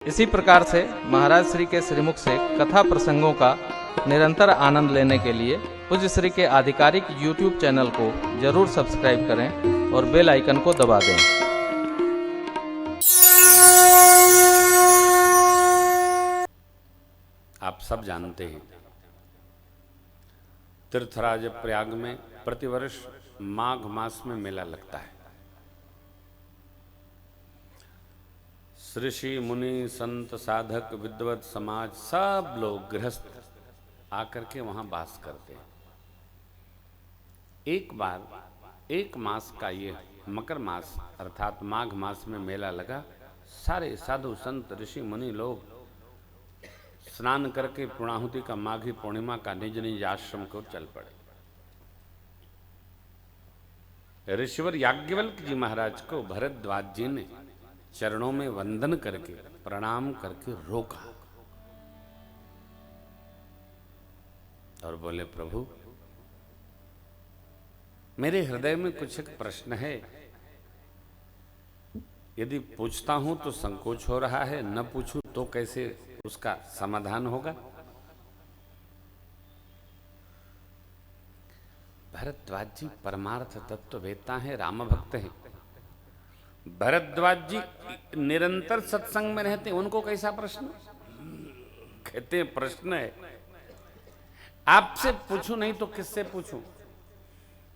इसी प्रकार से महाराज श्री के श्रीमुख से कथा प्रसंगों का निरंतर आनंद लेने के लिए पूज्य श्री के आधिकारिक YouTube चैनल को जरूर सब्सक्राइब करें और बेल आइकन को दबा दें। आप सब जानते हैं, तीर्थराज प्रयाग में प्रतिवर्ष माघ मास में मेला लगता है। ऋषि मुनि संत साधक विद्वत समाज सब लोग गृहस्थ आकर के वहां वास करते हैं। एक बार एक मास का ये मकर मास अर्थात माघ मास में मेला लगा। सारे साधु संत ऋषि मुनि लोग स्नान करके पूर्णाहुति का माघी पूर्णिमा का निज निज आश्रम को चल पड़े। ऋषिवर याज्ञवल्क्य जी महाराज को भरद्वाज जी ने चरणों में वंदन करके प्रणाम करके रोका और बोले, प्रभु मेरे हृदय में कुछ एक प्रश्न है, यदि पूछता हूं तो संकोच हो रहा है, न पूछूं तो कैसे उसका समाधान होगा। भरद्वाज जी परमार्थ तत्ववेत्ता हैं, राम भक्त हैं। भरद्वाज जी निरंतर सत्संग में रहते, उनको कैसा प्रश्न? कहते हैं प्रश्न है, आपसे पूछूं नहीं तो किससे पूछूं?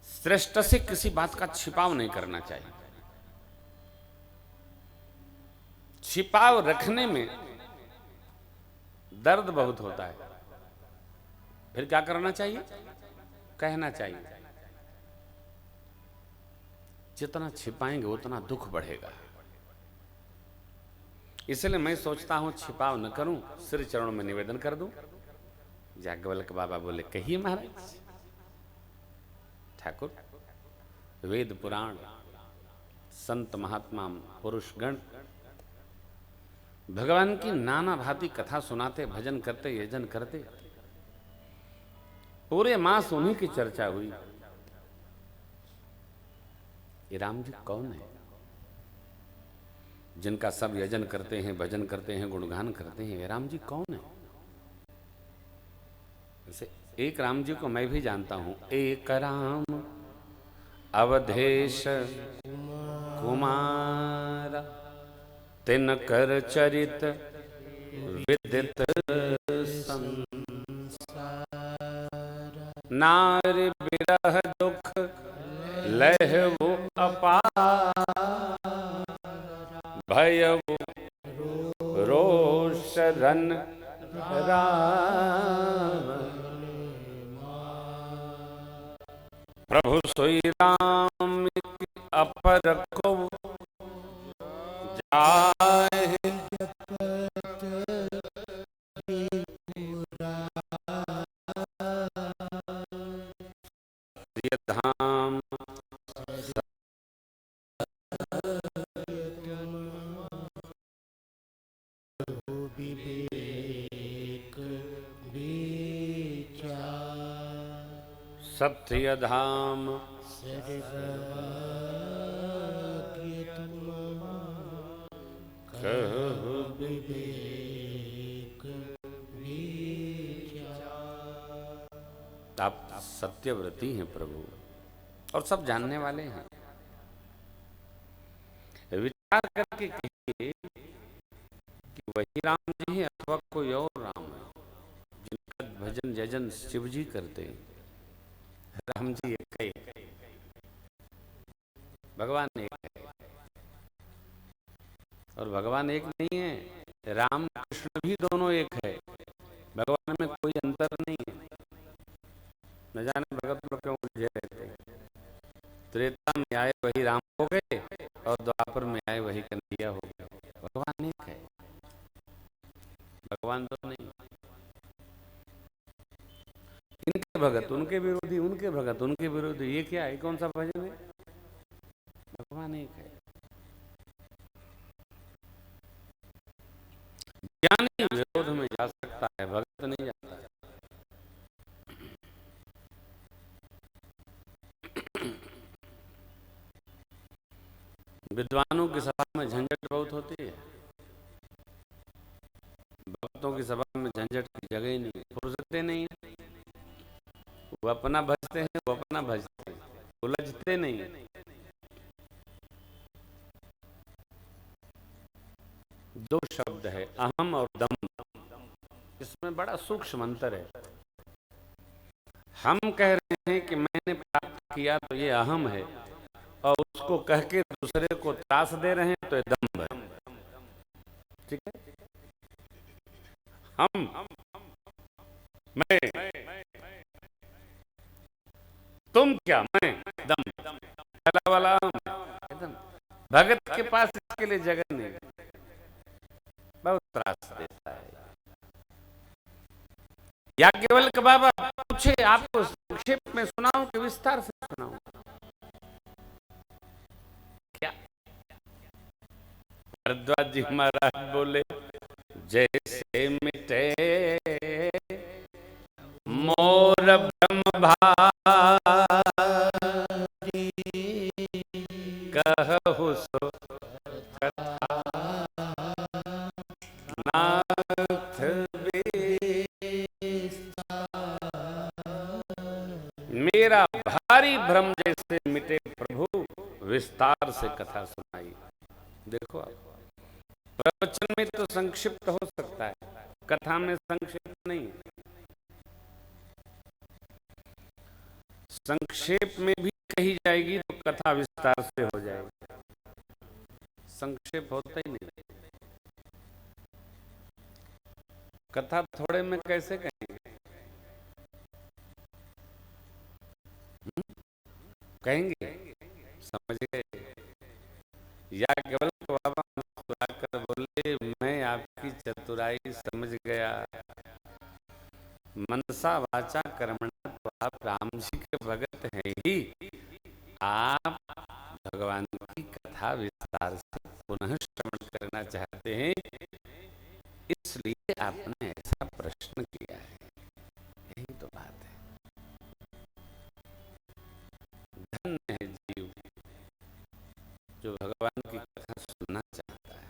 श्रेष्ठ से किसी बात का छिपाव नहीं करना चाहिए। छिपाव रखने में दर्द बहुत होता है। फिर क्या करना चाहिए? कहना चाहिए। जितना छिपाएंगे उतना दुख बढ़ेगा। इसलिए मैं सोचता हूं छिपाव न करूं, श्री चरणों में निवेदन कर दूं। याज्ञवल्क्य बाबा बोले, कहिए महाराज। ठाकुर, वेद पुराण संत महात्मा पुरुषगण भगवान की नाना भांति कथा सुनाते, भजन करते, यजन करते। पूरे मास उन्हीं की चर्चा हुई। ये राम जी कौन है जिनका सब यजन करते हैं, भजन करते हैं, गुणगान करते हैं? ये राम जी कौन है? वैसे एक राम जी को मैं भी जानता हूं। एक राम अवधेश कुमार, तिन कर चरित विदित संसार। नार बिरह दुख लहबु अपार, भयबु रोष रन राम। प्रभु सोई राम अपर को जाहि, धाम सत्य धाम कहु विवेक। आप सत्यव्रती हैं प्रभु और सब जानने वाले हैं। विचार करके कहिए कि वही राम जी है अथवा कोई और राम है जिनका भजन यजन शिव जी करते हैं। राम जी एक है, भगवान एक है। और भगवान एक नहीं है, राम कृष्ण भी दोनों एक है। भगवान में कोई अंतर नहीं है। न जाने भगत लोग क्यों उलझे रहते हैं। त्रेता में आए वही राम हो गए और द्वापर में आए वही कन्हैया हो गए। भगवान एक है, भगवान तो नहीं। इनके भगत उनके विरोधी, उनके भगत उनके विरोधी, ये क्या है? कौन सा भजन है? भगवान एक है। ज्ञानी विरोध में जा सकता है, भगत नहीं जाता है। विद्वानों की सभा में झंझट बहुत होती है। भक्तों की सभा में झंझट की जगह ही नहीं, फुर्सते नहीं है। वो अपना भजते हैं, वो अपना भजते हैं, उलझते नहीं है। दो शब्द है अहम और दम, इसमें बड़ा सूक्ष्म अंतर है। हम कह रहे हैं कि मैंने प्राप्त किया तो ये अहम है, और उसको कह के दूसरे को त्रास दे रहे हैं तो ये दम्भ है। ठीक है, हम, मैं, तुम क्या, मैं, दम, पहला वाला हम, एकदम। भगत के पास इसके लिए जगह नहीं, बहुत त्रास देता है। याज्ञवल्क्य बाबा पूछे, आपको संक्षेप में सुनाऊं कि विस्तार से सुनाऊं? क्या? भरद्वाज जी महाराज बोले, जैसे मिटे मोर ब्रह्म भारी, कहु सो कथा नाथ मेरा भारी भ्रम जैसे मिटे प्रभु, विस्तार से कथा सुनाई। देखो आप, प्रवचन में तो संक्षिप्त हो सकता है, कथा में संक्षिप्त नहीं। संक्षेप में भी कही जाएगी तो कथा विस्तार से हो जाएगी, संक्षेप होता ही नहीं। कथा थोड़े में कैसे कहेंगे? कहेंगे, समझ गए? याज्ञवल्क्य बाबा मुस्कुराकर बोले, मैं आपकी चतुराई समझ गया। मनसा वाचा कर्मणा तो आप राम जी के भगत हैं ही, आप भगवान की कथा विस्तार से पुनः श्रवण करना चाहते हैं, इसलिए आपने ऐसा प्रश्न किया है। यही तो बात है। धन्य है जीव जो भगवान की कथा सुनना चाहता है।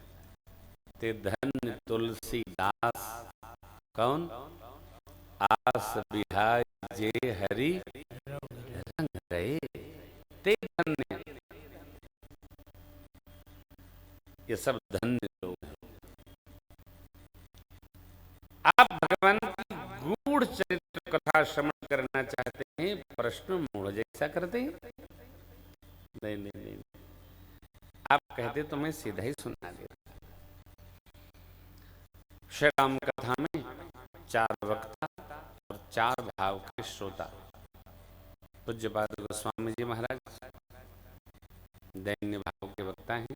ते धन्य तुलसीदास, कौन? आस बिहाय जे हरि रंग रहे, ते धन्य। ये सब धन्य लोग हैं। आप भगवान की गूढ़ चरित्र कथा श्रवण करना चाहते हैं, प्रश्न मूढ़ जैसा करते हैं? नहीं नहीं नहीं, आप कहते तो मैं सीधा ही सुना देता। श्री राम कथा में 4 वक्ता और 4 भाव के श्रोता। पूज्यपाद गोस्वामी जी महाराज दैन्य भाव के वक्ता हैं,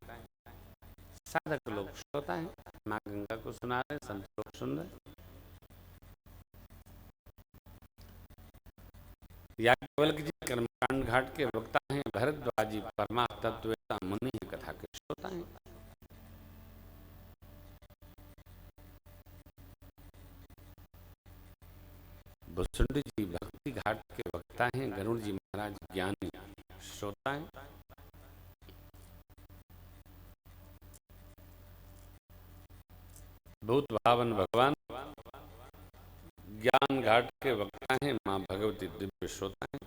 साधक लोग श्रोता हैं, माँ गंगा को सुना रहे, संत लोग सुन रहे। याज्ञवल्क्य जी कर्मकांड घाट के वक्ता हैं, भरद्वाज जी परमार्थ तत्ववेता मुनि कथा के श्रोता हैं। भुसुंडी जी भक्ति घाट के वक्ता हैं, गरुड़ जी महाराज ज्ञानी श्रोता हैं। भूत भावन भगवान ज्ञान घाट के वक्ता हैं, मां भगवती दिव्य श्रोता हैं।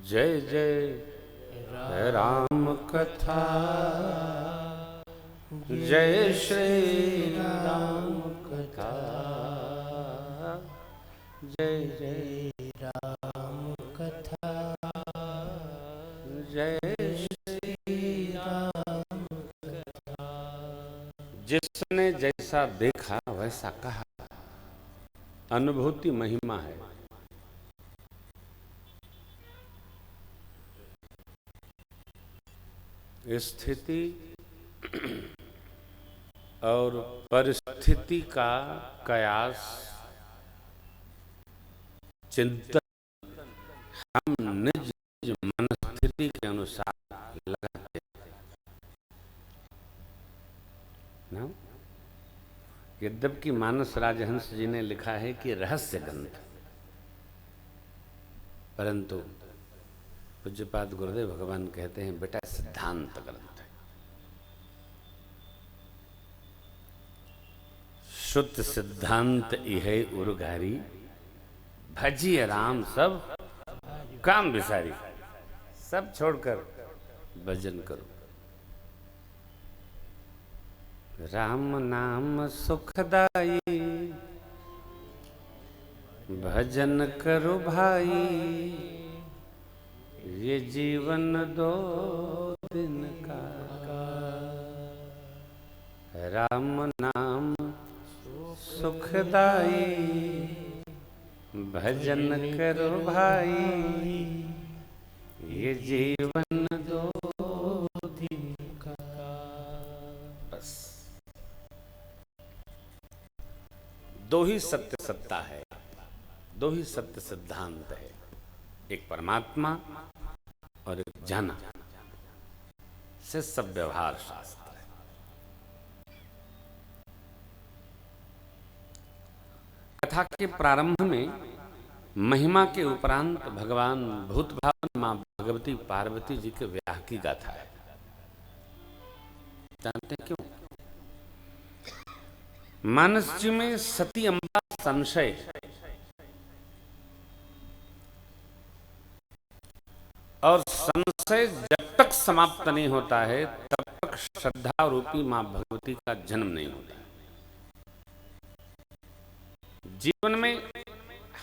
जय जय राम कथा, जय श्री राम कथा, जय जय राम कथा, जय श्री राम कथा। जिसने जैसा देखा वैसा कहा, अनुभूति महिमा है। स्थिति और परिस्थिति का कयास चिंतन हम निज मन स्थिति के अनुसार लगाते ना। यद्यपि मानस राजहंस जी ने लिखा है कि रहस्य ग्रंथ, परंतु पूज्यपाद गुरुदेव भगवान कहते हैं बेटा सिद्धांत ग्रंथ है। शुद्ध सिद्धांत यह उर्गारी, भजिए राम सब काम बिसारी। सब छोड़कर भजन करो। राम नाम सुखदाई, भजन करो भाई, ये जीवन दो दिन का। राम नाम सुखदाई, भजन करो भाई, ये जीवन दो दिन का। बस दो ही सत्य सत्ता है, दो ही सत्य सिद्धांत है, एक परमात्मा और एक जन से सब व्यवहार शास्त्र है। कथा के प्रारंभ में महिमा के उपरांत भगवान भूत भावन मां भगवती पार्वती जी के विवाह की गाथा है। जानते हैं क्यों? मानस जी में सती अम्बा संशय और संशय जब तक समाप्त नहीं होता है तब तक श्रद्धा रूपी मां भगवती का जन्म नहीं होता। जीवन में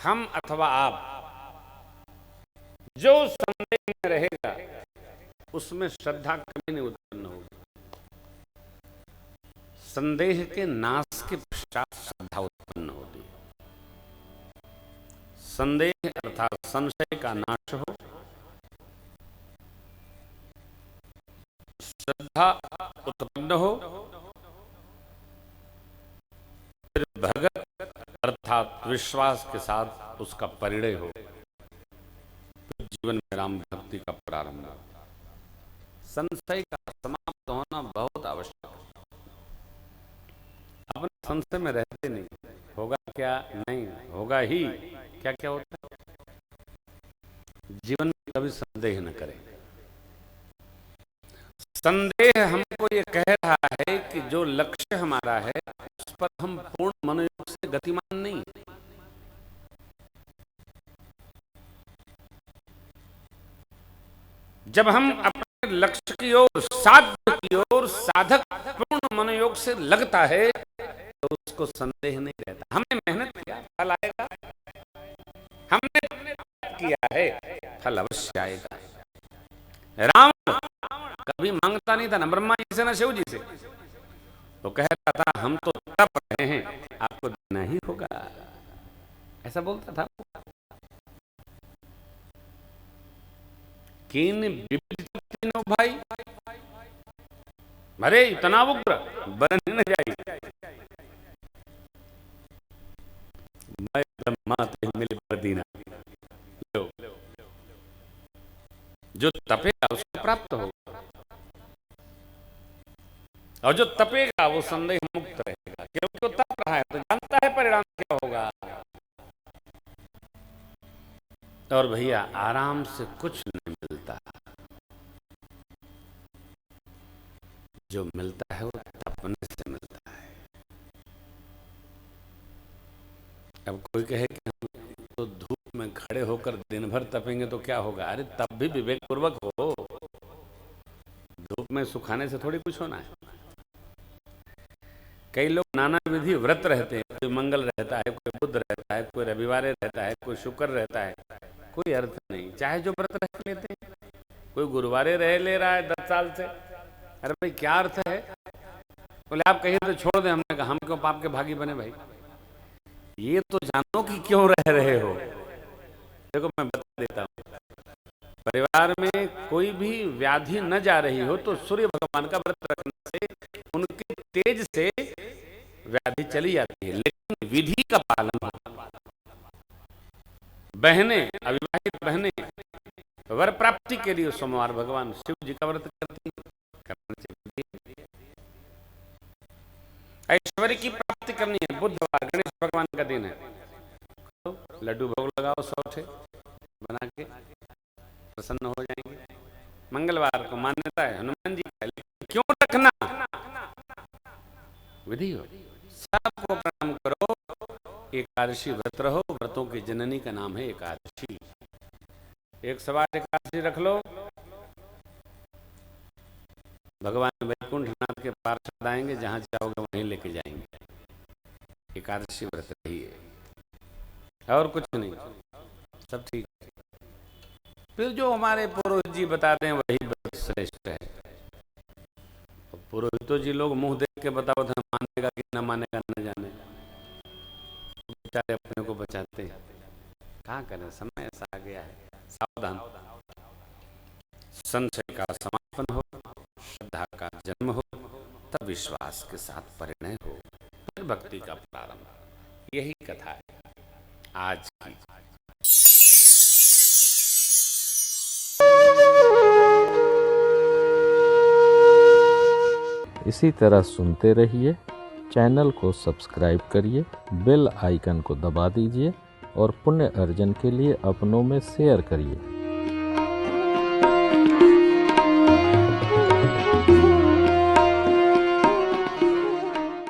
हम अथवा आप जो संदेह में रहेगा उसमें श्रद्धा कभी नहीं उत्पन्न होगी। संदेह के नाश के पश्चात श्रद्धा उत्पन्न होती है। संदेह अर्थात संशय का नाश हो, श्रद्धा उत्पन्न हो, फिर भगत अर्थात विश्वास के साथ उसका परिणय हो, फिर जीवन में राम भक्ति का प्रारंभ हो। संशय का समाप्त होना बहुत आवश्यक है। अपने संशय में रहते नहीं, होगा क्या नहीं होगा ही, क्या क्या होता है। जीवन में कभी संदेह न करें। संदेह हमको ये कह रहा है कि जो लक्ष्य हमारा है उस पर हम पूर्ण मनोयोग से गतिमान नहीं है। जब हम अपने लक्ष्य की ओर, साध्य की ओर साधक पूर्ण मनोयोग से लगता है तो उसको संदेह नहीं रहता। हमने मेहनत किया, फल आएगा। हमने किया है, फल अवश्य आएगा। रावण कभी मांगता नहीं था, न ब्रह्मा जी से न शिव जी से। तो कहता था हम तो तप रहे हैं, आपको देना ही होगा, ऐसा बोलता था। किन विविध तीनों भाई, अरे इतना उग्र बन न जाए। मैं ब्रह्मा ते मिल बदीना, जो तपेगा उसको प्राप्त होगा, और जो तपेगा वो संदेह मुक्त रहेगा, क्योंकि वो तप रहा है तो जानता है परिणाम क्या होगा। और भैया आराम से कुछ नहीं मिलता, जो मिलता है वो तपने से मिलता है। अब कोई कहे कि हम तो धूप में खड़े होकर दिन भर तपेंगे तो क्या होगा? अरे तब भी विवेक पूर्वक हो, धूप में सुखाने से थोड़ी कुछ होना है। कई लोग नाना विधि व्रत रहते हैं, कोई मंगल रहता है, कोई बुध रहता है, कोई रविवार रहता है, कोई शुक्र रहता है, कोई अर्थ नहीं। चाहे जो व्रत रख लेते हैं, कोई गुरुवारे रह ले रहा है 10 साल से, अरे भाई क्या अर्थ है? बोले आप कहिए तो छोड़ दें। हमने कहा हम क्यों पाप के भागी बने भाई, ये तो जानो कि क्यों रह रहे हो। देखो मैं बता देता हूँ, परिवार में कोई भी व्याधि न जा रही हो तो सूर्य भगवान का व्रत रखने से उनके तेज से व्याधि चली जाती है, लेकिन विधि का पालन हो। बहनें, अविवाहित बहनें वर प्राप्ति के लिए सोमवार भगवान शिव जी का व्रत करती हैं, करने से ऐश्वर्य की प्राप्ति करनी है। बुधवार गणेश भगवान का दिन है, तो लड्डू भोग लगाओ 100 ठे बना के, प्रसन्न हो जाएंगे। मंगलवार को मान्यता है हनुमान जी का, क्यों रखना? विधि हो, सबको प्रणाम एकादशी व्रत रहो, व्रतों की जननी का नाम है एकादशी। 108 एकादशी रख लो, भगवान वैकुंठनाथ के पार्षद आएंगे, जहां चाहोगे वहीं लेके जाएंगे। एकादशी व्रत रही है और कुछ नहीं, सब ठीक है। फिर जो हमारे पुरोहित जी बताते हैं वही व्रत श्रेष्ठ है। पुरोहितों जी लोग मुंह देख के बताओ तो मानेगा कि न मानेगा न जाने, बेचारे अपने को बचाते हैं। कहाँ करें, समय ऐसा आ गया है। सावधान, संशय का समापन हो, श्रद्धा का जन्म हो, तब विश्वास के साथ परिणय हो, फिर भक्ति का प्रारंभ। यही कथा है आज की। इसी तरह सुनते रहिए, चैनल को सब्सक्राइब करिए, बेल आइकन को दबा दीजिए और पुण्य अर्जन के लिए अपनों में शेयर करिए।